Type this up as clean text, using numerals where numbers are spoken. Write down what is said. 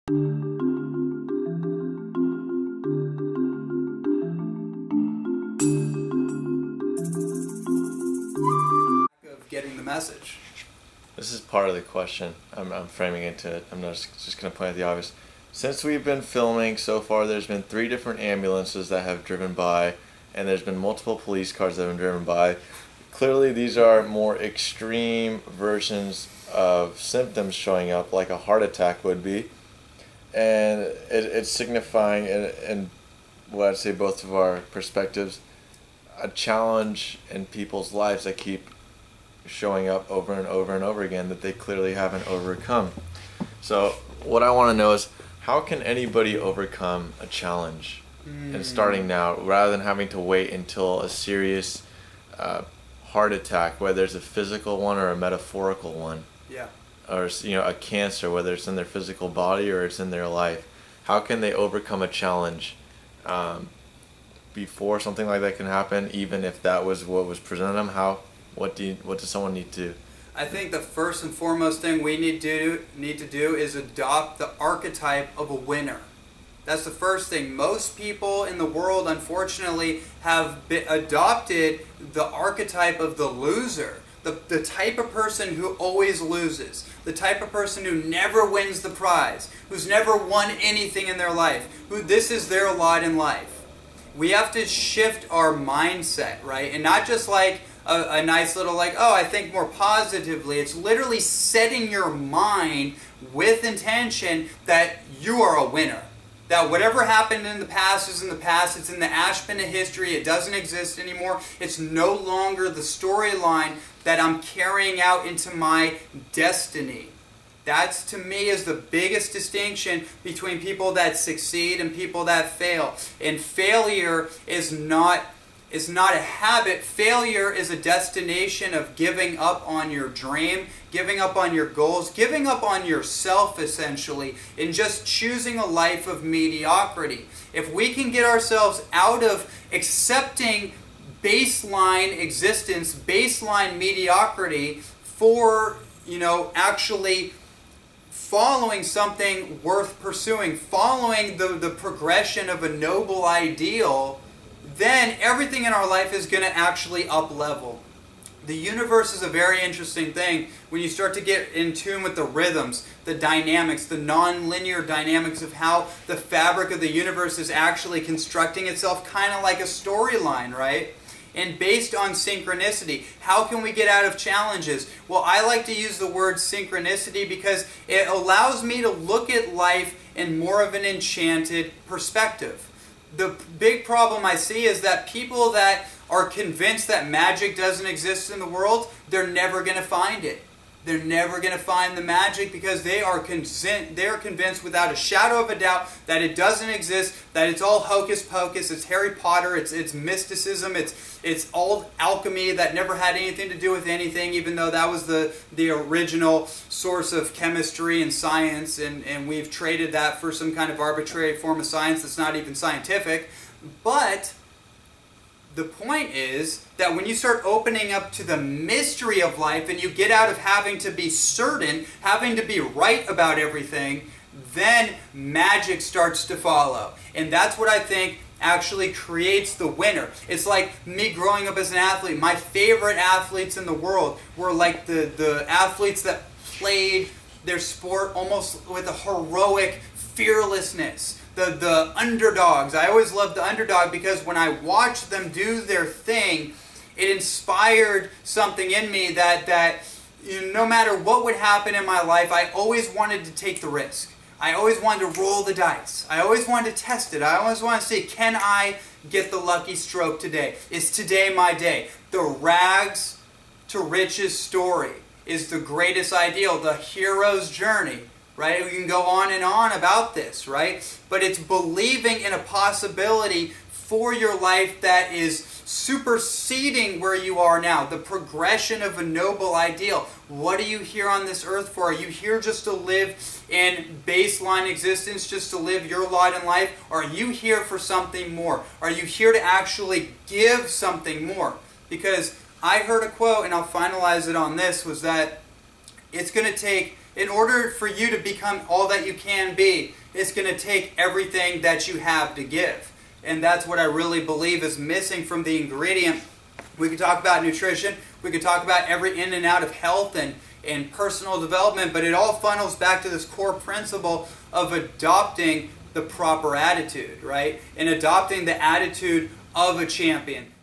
Of getting the message. This is part of the question. I'm framing into it. I'm not just going to point out the obvious. Since we've been filming so far, there's been 3 different ambulances that have driven by, and there's been multiple police cars that have been driven by. Clearly these are more extreme versions of symptoms showing up, like a heart attack would be, and it's signifying, in what I'd say both of our perspectives, a challenge in people's lives that keep showing up over and over and over again that they clearly haven't overcome. So what I want to know is, how can anybody overcome a challenge and starting now, rather than having to wait until a serious heart attack, whether it's a physical one or a metaphorical one? Yeah. Or, you know, a cancer, whether it's in their physical body or it's in their life. How can they overcome a challenge before something like that can happen, even if that was what was presented to them? What does someone need to do? I think the first and foremost thing we need to do is adopt the archetype of a winner. That's the first thing. Most people in the world, unfortunately, have adopted the archetype of the loser. The type of person who always loses. The type of person who never wins the prize. Who's never won anything in their life. Who this is their lot in life. We have to shift our mindset, right? And not just like a nice little like, oh, I think more positively. It's literally setting your mind with intention that you are a winner. That whatever happened in the past is in the past. It's in the ash bin of history. It doesn't exist anymore. It's no longer the storyline that I'm carrying out into my destiny. That's, to me, is the biggest distinction between people that succeed and people that fail. And failure is not a habit. Failure is a destination of giving up on your dream, giving up on your goals, giving up on yourself, essentially, and just choosing a life of mediocrity. If we can get ourselves out of accepting baseline existence, baseline mediocrity, for, actually following something worth pursuing, following the progression of a noble ideal, then everything in our life is going to actually up-level. The universe is a very interesting thing when you start to get in tune with the rhythms, the dynamics, the non-linear dynamics of how the fabric of the universe is actually constructing itself, kind of like a storyline, right? And based on synchronicity. How can we get out of challenges? Well, I like to use the word synchronicity because it allows me to look at life in more of an enchanted perspective. The big problem I see is that people that are convinced that magic doesn't exist in the world, they're never going to find it. They're never going to find the magic because they are convinced without a shadow of a doubt that it doesn't exist, that it's all hocus pocus, it's Harry Potter, it's mysticism, it's old alchemy that never had anything to do with anything, even though that was the original source of chemistry and science, and we've traded that for some kind of arbitrary form of science that's not even scientific. But the point is that when you start opening up to the mystery of life and you get out of having to be certain, having to be right about everything, then magic starts to follow. And that's what I think actually creates the winner. It's like me growing up as an athlete. My favorite athletes in the world were like the athletes that played their sport almost with a heroic fearlessness. The underdogs. I always loved the underdog because when I watched them do their thing, it inspired something in me that no matter what would happen in my life, I always wanted to take the risk. I always wanted to roll the dice. I always wanted to test it. I always wanted to see, can I get the lucky stroke today? Is today my day? The rags to riches story is the greatest ideal, the hero's journey. Right? We can go on and on about this, right? But it's believing in a possibility for your life that is superseding where you are now. The progression of a noble ideal. What are you here on this earth for? Are you here just to live in baseline existence, just to live your lot in life? Or are you here for something more? Are you here to actually give something more? Because I heard a quote, and I'll finalize it on this, was that it's going to take In order for you to become all that you can be, it's going to take everything that you have to give. And that's what I really believe is missing from the ingredient. We could talk about nutrition, we could talk about every in and out of health and personal development, but it all funnels back to this core principle of adopting the proper attitude, right? And adopting the attitude of a champion.